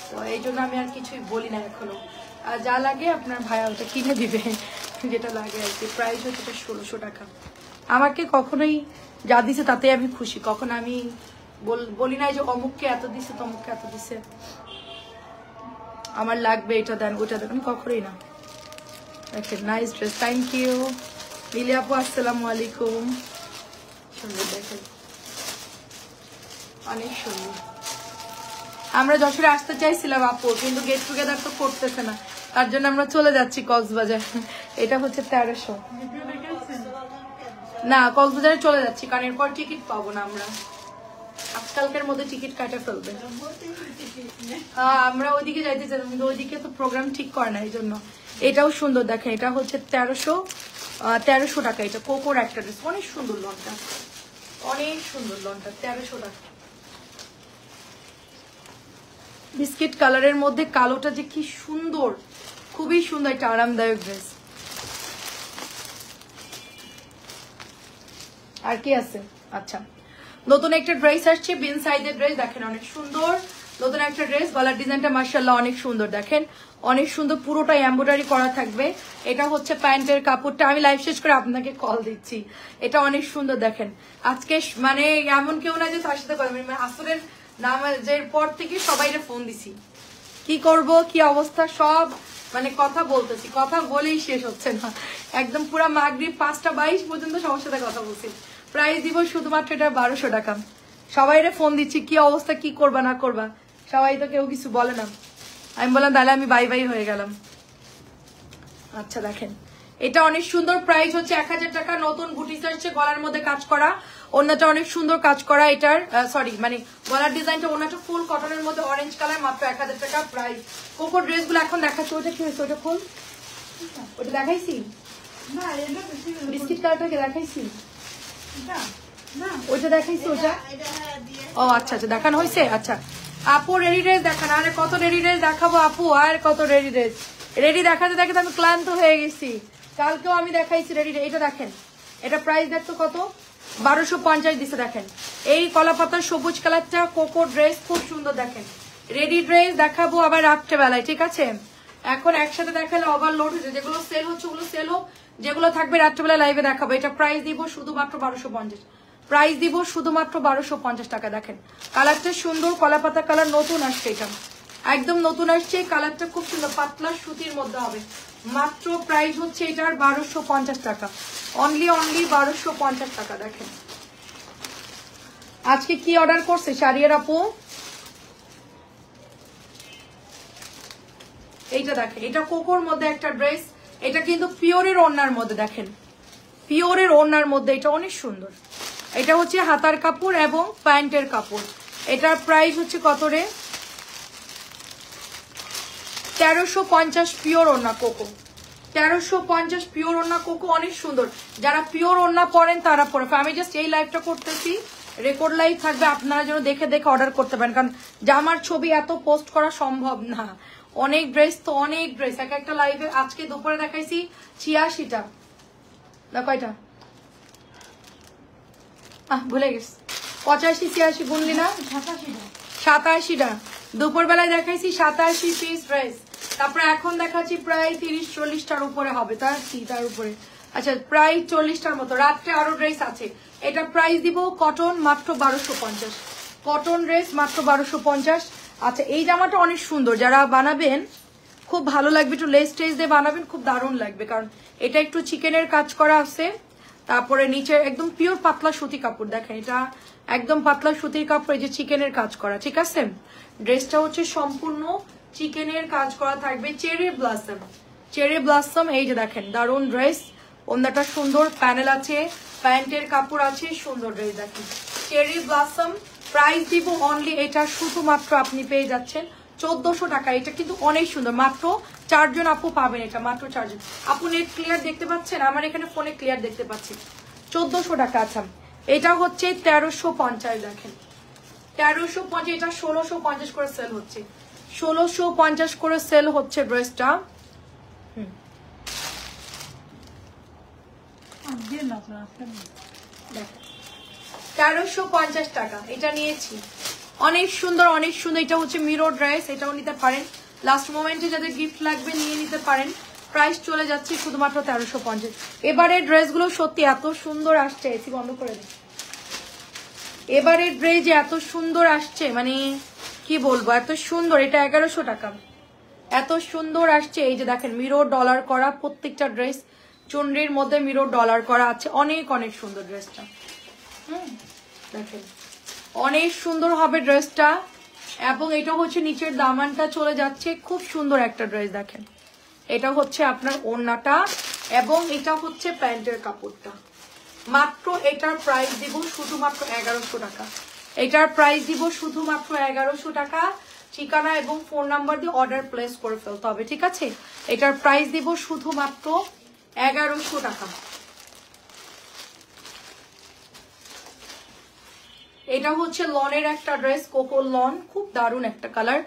তো এই জন্য আমি আর কিছুই বলি না এখনো। আর যা লাগে আপনার ভাইয়া ওটা কিনে দিবে, যেটা লাগে আর কি। প্রাইস হচ্ছে 1600 টাকা। আমাকে কখনোই যা দিছে তাতে আমি খুশি, কখনো আমি বলি নাই যে অমুককে এত দিছে তমুককে এত দিছে, আমার লাগবে এটা দেন ওটা দেন, আমি কখনোই না। দেখেন, নাইস ড্রেস, থ্যাংক ইউ মিলি আপু, আসসালামু আলাইকুম। সুন্দর, দেখেন অনেক সুন্দর। আমরা যশোরে আসতে চাইছিলাম আপু, কিন্তু গেট টুগেদার তো করতেছে না, তার জন্য আমরা চলে যাচ্ছি কক্সবাজার। এটা হচ্ছে 1300। না, কক্সবাজারে চলে যাচ্ছি কারণ এরপর টিকিট পাবো না আমরা, আজকালকের মধ্যে টিকিট কাটা ফেলবে। হ্যাঁ, আমরা ওইদিকে যাইতে চাই কিন্তু ওইদিকে তো প্রোগ্রাম ঠিক করে না, এই জন্য। এটাও সুন্দর, দেখেন এটা হচ্ছে 1300, 1300 টাকা। এটা কোকোর একটা ড্রেস, অনেক সুন্দর লনটা, অনেক সুন্দর লনটা, 1300 টাকা। বিস্কিট কালারের মধ্যে কালোটা যে কি সুন্দর, খুবই সুন্দর, একটা আরামদায়ক ড্রেস। আর কি আছে? আচ্ছা, নতুন একটা ড্রেস আসছে, বিন সাইজের ড্রেস, দেখেন অনেক সুন্দর নতুন একটা ড্রেস। গলার ডিজাইনটা মাশাআল্লাহ অনেক সুন্দর, দেখেন অনেক সুন্দর, পুরোটা এমব্রয়ডারি করা থাকবে। এটা হচ্ছে প্যান্টের কাপড়টা, আমি লাইভ শেষ করে আপনাকে কল দিচ্ছি। এটা অনেক সুন্দর, দেখেন আজকে মানে এমন কেউ না যে তার সাথে কথা, মানে আসরের নামাজের পর থেকে সবাইরে ফোন দিছি, কি করব কি অবস্থা সব মানে কথা বলতেছি, কথা বলেই শেষ হচ্ছে না, একদম পুরো মাগরিব 5:22 পর্যন্ত সবার সাথে কথা বলছি। প্রাইস দিব শুধুমাত্র এটা 1200 টাকা। সবাইরে ফোন দিচ্ছি কি অবস্থা, কি করবা না করবা, সবাই তো কেউ কিছু বলে না। আমি বললাম তাহলে আমি বাই বাই হয়ে গেলাম। আচ্ছা দেখেন এটা অনেক সুন্দর, প্রাইস হচ্ছে 1000 টাকা। নতুন বুটিস আসছে, গলার মধ্যে কাজ করা, ওন্নাটা অনেক সুন্দর কাজ করা। এটার সরি মানে গলার ডিজাইনটা, ওন্নাটা ফুল কটনের মধ্যে অরেঞ্জ কালার, মাত্র 1000 টাকা প্রাইস। কোকো ড্রেসগুলো এখন দেখাচ্ছি, ওটা কি হয়েছে, ওটা ফুল, ওটা দেখাইছি না, বিস্কিট কালারটাকে দেখাইছি না, ওইটা দেখাইছি, ওটা ও আচ্ছা আচ্ছা দেখানো হয়েছে। আচ্ছা আপু রেডি ড্রেস দেখান, আরে কত রেডি ড্রেস দেখাবো আপু, আর কত রেডি ড্রেস, রেডি দেখাতে দেখাতে আমি ক্লান্ত হয়ে গেছি। কালকেও আমি দেখাইছি রেডি, এটা দেখেন, এটা প্রাইস দেখতো কত, 1250 দিছে। দেখেন এই কলা পাতা সবুজ কালারটা কোকো ড্রেস, খুব সুন্দর, দেখেন রেডি ড্রেস দেখাবো আবার রাত্রেবেলায়, ঠিক আছে? এখন একসাথে দেখালে ওভারলোড হচ্ছে, যেগুলো সেল হচ্ছে ওগুলো সেল হোক, যেগুলো থাকবে রাত্রেবেলা লাইভে দেখাবো। এটা প্রাইস দিব শুধুমাত্র 1250, প্রাইস দিব শুধুমাত্র 1250 টাকা। দেখেন কালারটা সুন্দর, কলা পাতা কালার, নতুন আসছে, এটা একদম নতুন আসছে, কালারটা খুব সুন্দর, পাতলা সুতির মধ্যে হবে। মাত্র প্রাইস হচ্ছে এটার 1250 টাকা, অনলি 1250 টাকা। দেখেন আজকে কি অর্ডার করছে শাড়িয়ার আপু, এইটা দেখেন, এটা কোকোর মধ্যে একটা ড্রেস, এটা কিন্তু পিওরের ওড়নার মধ্যে, দেখেন পিওরের ওড়নার মধ্যে, এটা অনেক সুন্দর। এটা হচ্ছে হাতার কাপড় এবং প্যান্টের কাপড়। এটার প্রাইস হচ্ছে কত রে, 1350 পিওর ওড়না কোকো, 1350 পিওর ওড়না কোকো, অনেক সুন্দর। যারা পিওর ওড়না পরেন তারা পরে, আমি জাস্ট এই লাইভটা করতেছি, রেকর্ড লাইভ থাকবে, আপনারা যেন দেখে দেখে অর্ডার করতে পারেন, কারণ জামার ছবি এত পোস্ট করা সম্ভব না, অনেক ড্রেস তো অনেক ড্রেস। এক একটা লাইভে আজকে দুপুরে দেখাইছি 86টা না কয়টা, ভুলে গেছি, 85 86 গুনলি না, 87টা দুপুর বেলায় দেখাইছি, 87 পিস ড্রেস। তারপরে এখন দেখাচ্ছি প্রায় 30-40টার উপরে হবে, তার উপরে, আচ্ছা প্রায় 40টার মতো। রাত্রে আরো ড্রেস আছে। এটা প্রাইস দিব কটন মাত্র 1250, কটন ড্রেস মাত্র 1250। আচ্ছা এই জামাটা অনেক সুন্দর, যারা বানাবেন খুব ভালো লাগবে, একটু লেস টেস দিয়ে বানাবেন, খুব দারুণ লাগবে, কারণ এটা একটু চিকেনের কাজ করা আছে। তারপরে নিচে একদম পিওর পাতলা সুতি কাপড়, দেখেন এটা একদম পাতলা সুতির কাপড়, এই যে চিকেনের কাজ করা, ঠিক আছে? ড্রেসটা হচ্ছে সম্পূর্ণ চিকেনের কাজ করা থাকবে, চেরি ব্লসম, চেরি ব্লসম, এই যে দেখেন দারুণ ড্রেস, ওন্নাটা সুন্দর, প্যানেল আছে, প্যান্টের কাপড় আছে, সুন্দর ড্রেস, দেখেন চেরি ব্লসম। প্রাইস দিব অনলি, এটা শুধুমাত্র আপনি পেয়ে যাচ্ছেন 1400 টাকা। এটা কিন্তু অনেক সুন্দর, মাত্র 4 জন আপু পাবেন, এটা মাত্র 4 জন আপু। নেট ক্লিয়ার দেখতে পাচ্ছেন? আমার এখানে ফোনে ক্লিয়ার দেখতে পাচ্ছি। 1400 টাকা। আচ্ছা এটা হচ্ছে 1350, দেখেন 1350, এটা 1650 করে সেল হচ্ছে, 1650 করে সেল হচ্ছে ড্রেসটা। 1350 টাকা এটা নিয়েছি, অনেক সুন্দর অনেক সুন্দর। এটা হচ্ছে মিরো ড্রেস, এটাও নিতে পারেন, লাস্ট মোমেন্টে যাদের গিফট লাগবে নিয়ে নিতে পারেন। প্রাইস চলে যাচ্ছে শুধুমাত্র 1350। এবারে ড্রেসগুলো সত্যি এত সুন্দর আসছে, এসি বন্ধ করে দিই। এবারে ড্রেস এত সুন্দর আসছে, মানে কি বলবো, এত সুন্দর। এটা 1100 টাকা, এত সুন্দর আসছে। এই যে দেখেন মিরো ডলার করা প্রত্যেকটা ড্রেস, চুনরির মধ্যে মিরো ডলার করা আছে, অনেক অনেক সুন্দর ড্রেসটা। দেখেন অনেক সুন্দর হবে ড্রেসটা, এবং এটা হচ্ছে নিচের দামানটা চলে যাচ্ছে, খুব সুন্দর একটা ড্রেস। দেখেন এটা হচ্ছে আপনার ওড়নাটা, এবং এটা হচ্ছে প্যান্টের কাপড়টা। মাত্র এটার প্রাইস দিব শুধুমাত্র 1100 টাকা, এটার প্রাইস দিব শুধুমাত্র 1100 টাকা। ঠিকানা এবং ফোন নাম্বার দিয়ে অর্ডার প্লেস করে ফেলতে হবে, ঠিক আছে? এটার প্রাইস দিব শুধুমাত্র 1100 টাকা। এটা হচ্ছে লনের একটা ড্রেস, কোকো লন, খুব দারুণ একটা কালার।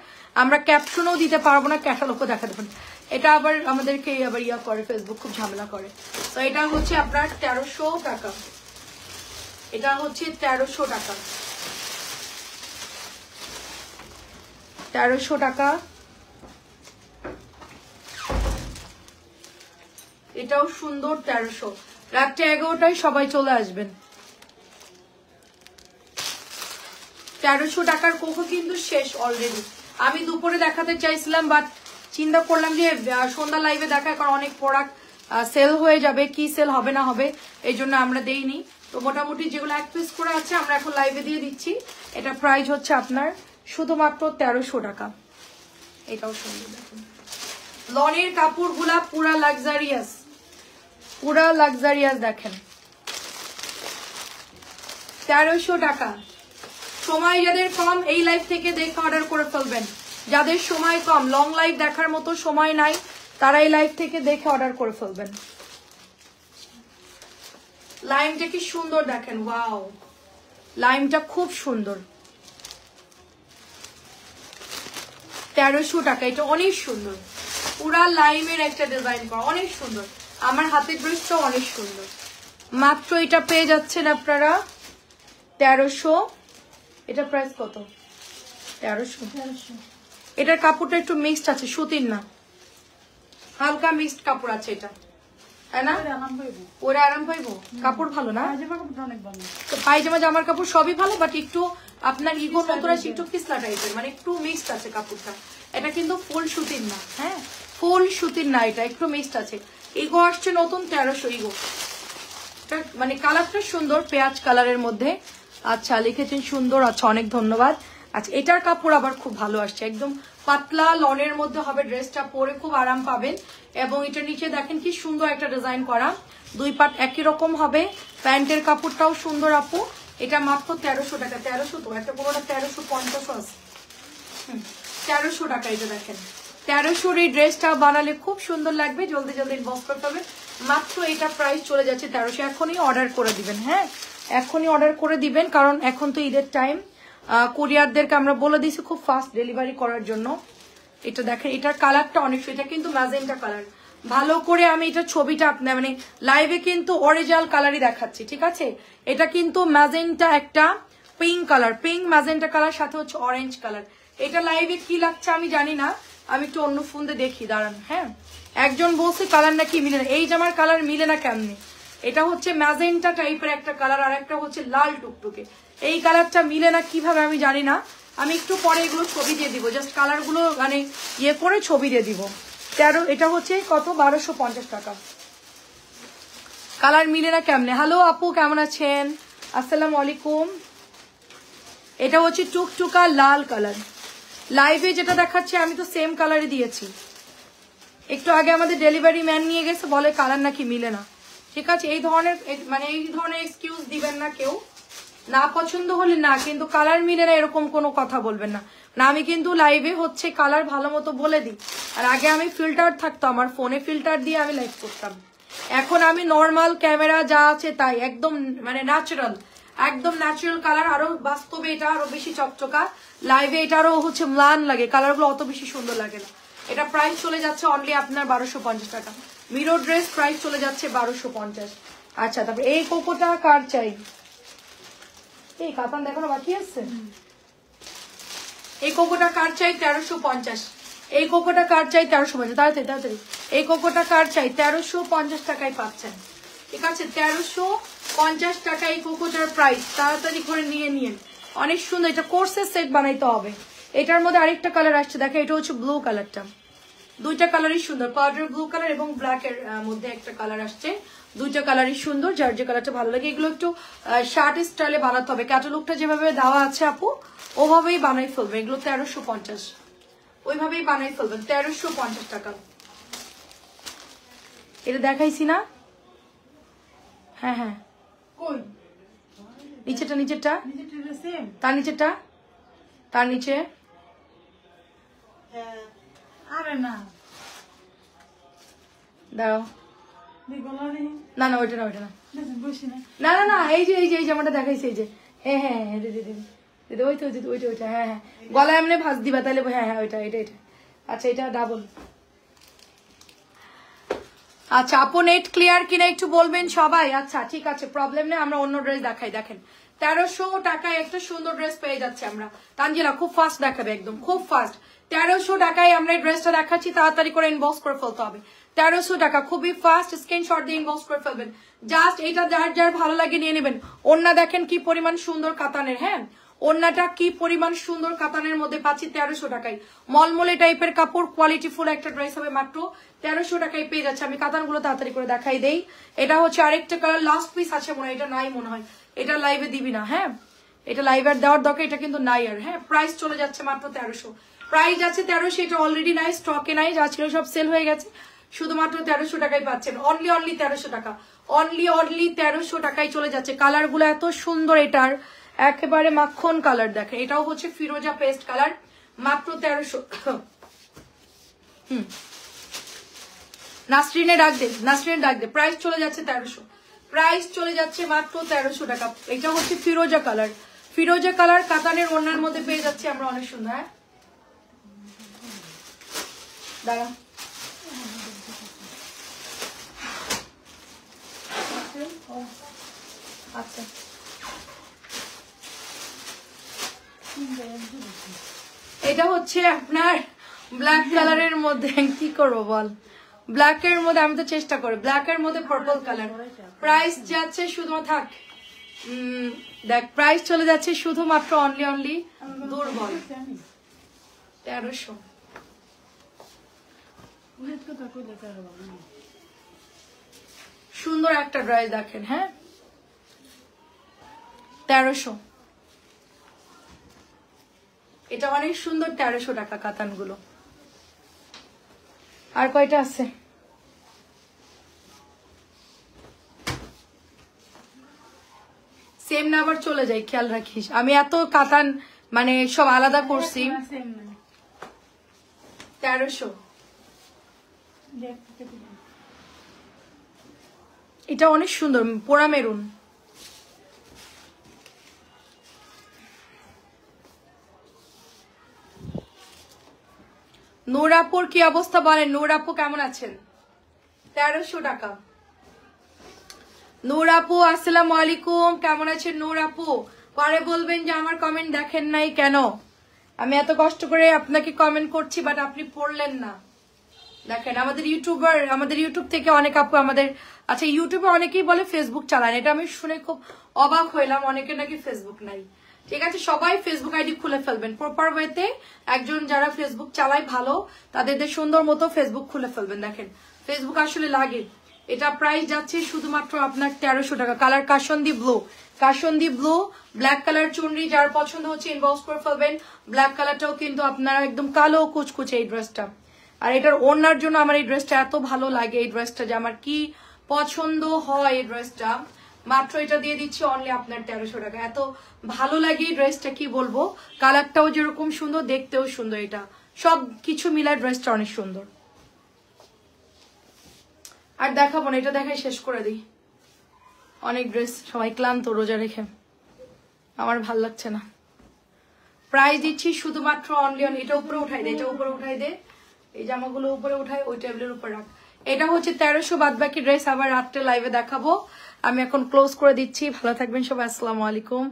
আমরা ক্যাপশনও দিতে পারবো না, ক্যাটালগও দেখাতে পারবো। এটা আবার আমাদেরকে আবার ইয়া করে, ফেসবুক খুব ঝামেলা করে। তো এটা হচ্ছে আপনার 1300 টাকা। এটা হচ্ছে 1300 টাকা, 1300 টাকা। এটাও সুন্দর 1300। রাত্রে 11টায় সবাই চলে আসবেন। 1300 টাকার কোকো কিন্তু শেষ অলরেডি। আমি দুপুরে দেখাতে চাইছিলাম, বাট চিন্তা করলাম যে সন্ধ্যা লাইভে দেখায়, কারণ অনেক প্রোডাক্ট সেল হয়ে যাবে, কি সেল হবে না হবে, এই জন্য আমরা দেইনি। তো মোটামুটি যেগুলো এক পিস করে আছে আমরা এখন লাইভে দিয়ে দিচ্ছি। এটা প্রাইস হচ্ছে আপনার শুধুমাত্র 1300 টাকা। এটাও সুন্দর দেখুন, লনের কাপড়গুলা পুরা লাক্সারিয়াস, পুরা লাক্সারিয়াস দেখেন। 1300 টাকা। সময় যাদের কম এই লাইভ থেকে দেখে অর্ডার করে ফেলবেন। যাদের সময় কম, লং লাইভ দেখার মতো সময় নাই, তারা এই লাইভ থেকে দেখে অর্ডার করে ফেলবেন। লাইমটা কি সুন্দর দেখেন, ওয়াও, লাইমটা খুব সুন্দর। 1300 টাকা। এটা অনেক সুন্দর, পুরা লাইমের একটা ডিজাইন করা, অনেক সুন্দর। আমার হাতের ড্রেসটাও অনেক সুন্দর। মাত্র এটা পেয়ে যাচ্ছেন আপনারা 1300। এটা প্রাইস কত? 1300। এটার কাপড়টা একটু মিক্সড আছে, সুতির না, হালকা মিক্সড কাপড় আছে এটা, তাই না? ওরা আরাম পাইবো, কাপড় ভালো না? তো পায়জামা জামার কাপড় সবই ভালো, বাট একটু আপনার ইগোর মতো আছে, একটু পিছলা টাইপের, মানে একটু মিক্সড আছে কাপড়টা। এটা কিন্তু ফুল সুতির না, হ্যাঁ ফুল সুতির না, এটা একটু মিক্সড আছে। ইগো আসছে নতুন 1300 ইগো, মানে কালারটা সুন্দর, পেঁয়াজ কালারের মধ্যে। আচ্ছা লিখেছেন সুন্দর, আচ্ছা অনেক ধন্যবাদ। আচ্ছা এটার কাপড় আবার খুব ভালো আসছে, একদম পাতলা লনের মধ্যে হবে, ড্রেসটা পরে খুব আরাম পাবেন। এবং এটা নিচে দেখেন কি সুন্দর একটা ডিজাইন করা, দুই পাট একই রকম হবে। প্যান্টের কাপড়টাও সুন্দর আপু। এটা মাত্র 1300 টাকা। 1300 তো একটা পুরোটা 1350 আছে। 1300 টাকা। এটা দেখেন 1300 এই ড্রেসটা বানালে খুব সুন্দর লাগবে। জলদি জলদি ইনবক্স করতে হবে। মাত্র এটা প্রাইস চলে যাচ্ছে 1300। এখনই অর্ডার করে দিবেন, হ্যাঁ এখনই অর্ডার করে দিবেন, কারণ এখন তো ঈদের টাইম। কুরিয়ারদেরকে আমরা বলে দিয়েছি খুব ফাস্ট ডেলিভারি করার জন্য। এটা দেখেন, এটার কালারটা অনেক, এটা কিন্তু ম্যাজেন্টা কালার। ভালো করে আমি এটা ছবিটা আপনার মানে লাইভে কিন্তু অরিজিনাল কালারই দেখাচ্ছি, ঠিক আছে? এটা কিন্তু ম্যাজেন্টা একটা pink colour, pink magenta colour, সাথে হচ্ছে অরেঞ্জ কালার। এটা লাইভে কি লাগছে আমি জানি না, আমি একটু অন্য ফোন দিয়ে দেখি, দাঁড়ান। হ্যাঁ একজন বলছে কালার নাকি মিলে না, এই জামার কালার মিলে না কেমনি? এটা হচ্ছে ম্যাজেন্টা টাইপের একটা কালার, আর একটা হচ্ছে লাল টুকটুকে। এই কালারটা মিলে না কিভাবে আমি জানি না, আমি একটু পরে এগুলো ছবি দিয়ে দিব, জাস্ট কালারগুলো মানে ইয়ে করে ছবি দিয়ে দিব। 13, এটা হচ্ছে কত? 1250 টাকা। কালার মিলে না কেমনে? হ্যালো আপু কেমন আছেন? আসসালামু আলাইকুম। এটা হচ্ছে টুকটুকা লাল কালার। লাইভে যেটা দেখাচ্ছে আমি তো সেম কালারই দিয়েছি। একটু আগে আমাদের ডেলিভারি ম্যান নিয়ে গেছে, বলে কালার নাকি মিলে না। ঠিক আছে, এই ধরনের মানে এই ধরনের এক্সকিউজ দিবেন না কেউ। না পছন্দ হলে না, কিন্তু কালার মিলে না এরকম কোনো কথা বলবেন না। না আমি কিন্তু লাইভে হচ্ছে কালার ভালো মতো বলে দিই। আর আগে আমি ফিল্টার থাকতো, আমার ফোনে ফিল্টার দিয়ে আমি লাইভ করতাম। এখন আমি নর্মাল ক্যামেরা যা আছে তাই, একদম মানে ন্যাচারাল, একদম ন্যাচারাল কালার। আরো বাস্তবে এটা আরো বেশি চকচকা, লাইভে এটা আরো হচ্ছে ম্লান লাগে, কালারগুলো অত বেশি সুন্দর লাগে না। এটা প্রাইস চলে যাচ্ছে অনলি আপনার 1250 টাকা। মিরর ড্রেস প্রাইস চলে যাচ্ছে 1250। আচ্ছা তারপরে এই কোকোটা কার চাই? এই কাতান দেখানো বাকি আছে। এই কোকোটা কার চাই? 1350। এই কোকোটা কার চাই? 1350। তাড়াতাড়ি তাড়াতাড়ি, এই কোকোটা কার চাই? 1350 টাকায় পাচ্ছেন, ঠিক আছে? 1350 টাকা এই কোকোটার প্রাইস, তাড়াতাড়ি করে নিয়ে নিন। অনেক সুন্দর, এটা কোর্সের সেট বানাইতে হবে। এটার মধ্যে আরেকটা কালার আসছে, দেখে এটা হচ্ছে ব্লু কালারটা। দুইটা কালারই সুন্দর, পাউডার ব্লু কালার এবং ব্ল্যাক এর মধ্যে একটা কালার আসছে। দুইটা কালারই সুন্দর, যার যে কালারটা ভালো লাগে। এগুলো একটু শার্ট স্টাইলে বানাতে হবে, ক্যাটালগটা যেভাবে দেওয়া আছে আপু ওভাবেই বানাই ফেলবে। এগুলো 1350, ওইভাবেই বানাই ফেলবেন। 1350 টাকা। এটা দেখাইছি না? হ্যাঁ হ্যাঁ, নিচেটা নিচেরটা, তার নিচেরটা, তার নিচে। আরে না দাঁড়াও, না না ওইটা না, ওইটা না, না না না, এই যে এই যে এই জামাটা দেখাইছে, এই যে হ্যাঁ হ্যাঁ হ্যাঁ দিদি ওইটা ওইটা ওইটা ওইটা হ্যাঁ হ্যাঁ গলায় এমনি ভাঁজ দিবা তাহলে হ্যাঁ হ্যাঁ ওইটা এটা এটা আচ্ছা এটা ডাবল। আচ্ছা আপু নেট ক্লিয়ার কিনা একটু বলবেন সবাই। আচ্ছা ঠিক আছে প্রবলেম নেই, আমরা অন্য ড্রেস দেখাই। দেখেন 1300 টাকায় একটা সুন্দর ড্রেস পেয়ে যাচ্ছে আমরা। তানজিলা খুব ফাস্ট দেখাবে, একদম খুব ফাস্ট। 1300 টাকায় আমরা এই ড্রেসটা দেখাচ্ছি, তাড়াতাড়ি করে ইনবক্স করে ফেলতে হবে। 1300 টাকা, খুবই ফাস্ট, স্ক্রিনশট দিয়ে ইনবক্স করে ফেলবেন। জাস্ট এটা যার যার ভালো লাগে নিয়ে নেবেন। ওন্না দেখেন কি পরিমাণ সুন্দর কাতানের, হ্যাঁ ওন্নাটা কি পরিমাণ সুন্দর কাতানের মধ্যে পাচ্ছি 1300 টাকায়। মলমলে টাইপের কাপড়, কোয়ালিটি ফুল একটা ড্রেস হবে, মাত্র 1300 টাকায় পেয়ে যাচ্ছে। আমি কাতানগুলো তাড়াতাড়ি করে দেখাই দেই। এটা হচ্ছে আরেকটা কালার, লাস্ট পিস আছে মনে হয়, এটা নাই মনে হয়, এটা লাইভে দিবি না। হ্যাঁ এটা লাইভে দেওয়ার দরকার, এটা কিন্তু নাই আর। হ্যাঁ প্রাইস চলে যাচ্ছে মাত্র 1300, প্রাইস আছে 1300, এটা অলরেডি নাই, স্টকে নাই, যা ছিল সব সেল হয়ে গেছে। শুধুমাত্র 1300 টাকায় পাচ্ছেন, অনলি 1300 টাকা, অনলি 1300 টাকায় চলে যাচ্ছে। কালার গুলো এত সুন্দর, এটার একেবারে মাখন কালার দেখেন, এটাও হচ্ছে ফিরোজা পেস্ট কালার, মাত্র 1300। নাসরিনে ডাক দে, নাসরিনে ডাক দে, প্রাইস চলে যাচ্ছে 1300, প্রাইস চলে যাচ্ছে মাত্র 1300 টাকা। এটা হচ্ছে ফিরোজা কালার, ফিরোজা কালার কাতানের ওড়নার মধ্যে পেয়ে যাচ্ছে আমরা, অনেক সুন্দর। হ্যাঁ দাঁড়া আচ্ছা এটা হচ্ছে আপনার ব্ল্যাক কালারের মধ্যে, কি করবো বল, ব্ল্যাক এর মধ্যে আমি তো চেষ্টা করি, ব্ল্যাক এর মধ্যে পার্পল কালার। প্রাইস যাচ্ছে শুধুমাত্র থাক, দেখ প্রাইস চলে যাচ্ছে শুধুমাত্র অনলি দুর্বল 1300। সুন্দর একটা ড্রেস দেখেন, হ্যাঁ 1300, এটা অনেক সুন্দর 1300 টাকা কাতানগুলো। আর কয়টা আছে? সেম না আবার চলে যাই, খেয়াল রাখিস। আমি এত কাতান মানে সব আলাদা করছি। 1300, এটা অনেক সুন্দর, পোড়া মেরুন। নূরাপুর কি অবস্থা বলেন, নূরাপু কেমন আছেন? 1300 টাকা। নূরাপু আসসালামু আলাইকুম, কেমন আছেন নূরাপু? পরে বলবেন যে আমার কমেন্ট দেখেন নাই কেন, আমি এত কষ্ট করে আপনাকে কমেন্ট করছি বাট আপনি পড়লেন না। দেখেন আমাদের ইউটিউবার, আমাদের ইউটিউব থেকে অনেক আপু আমাদের, আচ্ছা ইউটিউবে অনেকেই বলে ফেসবুক চালান, এটা আমি শুনে খুব অবাক হইলাম, অনেকে নাকি ফেসবুক নাই। ঠিক আছে সবাই ফেসবুক আইডি খুলে ফেলবেন প্রপার ওয়েতে, একজন যারা ফেসবুক চালায় ভালো তাদের সুন্দর মতো ফেসবুক খুলে ফেলবেন। দেখেন ফেসবুক আসলে লাগে। এটা প্রাইস যাচ্ছে শুধুমাত্র আপনার 1300 টাকা। কালার কাসন্দি ব্লু, কাসন্দি ব্লু, ব্ল্যাক কালার চুনরি, যার পছন্দ হচ্ছে ইনবক্স করে ফেলবেন। ব্ল্যাক কালারটাও কিন্তু আপনারা একদম কালো কুচকুচে এই ড্রেসটা। আর এটার ওড়নার জন্য আমার এই ড্রেসটা এত ভালো লাগে, এই ড্রেসটা যে আমার কি পছন্দ হয় এই ড্রেসটা। মাত্র এটা দিয়ে দিচ্ছি অনলি আপনার 1300 টাকা। এত ভালো লাগে এই ড্রেসটা কি বলবো, কালারটাও যেরকম সুন্দর, দেখতেও সুন্দর, এটা সব কিছু মিলায় ড্রেসটা অনেক সুন্দর। আর দেখাবো না, এটা দেখাই শেষ করে দিই। অনেক ড্রেস, সবাই ক্লান্ত রোজা রেখে, আমার ভাল লাগছে না। প্রাইস দিচ্ছি শুধুমাত্র অনলি, এটা উপরে উঠাই দে, এটা উপরে উঠাই দে, এই জামাগুলো উপরে উঠাই, ওই টেবিলের উপর রাখ। এটা হচ্ছে 1300, বাদ বাকি ড্রেস আবার রাত্রে লাইভে দেখাবো। আমি এখন ক্লোজ করে দিচ্ছি, ভালো থাকবেন সবাই, আসসালামু আলাইকুম।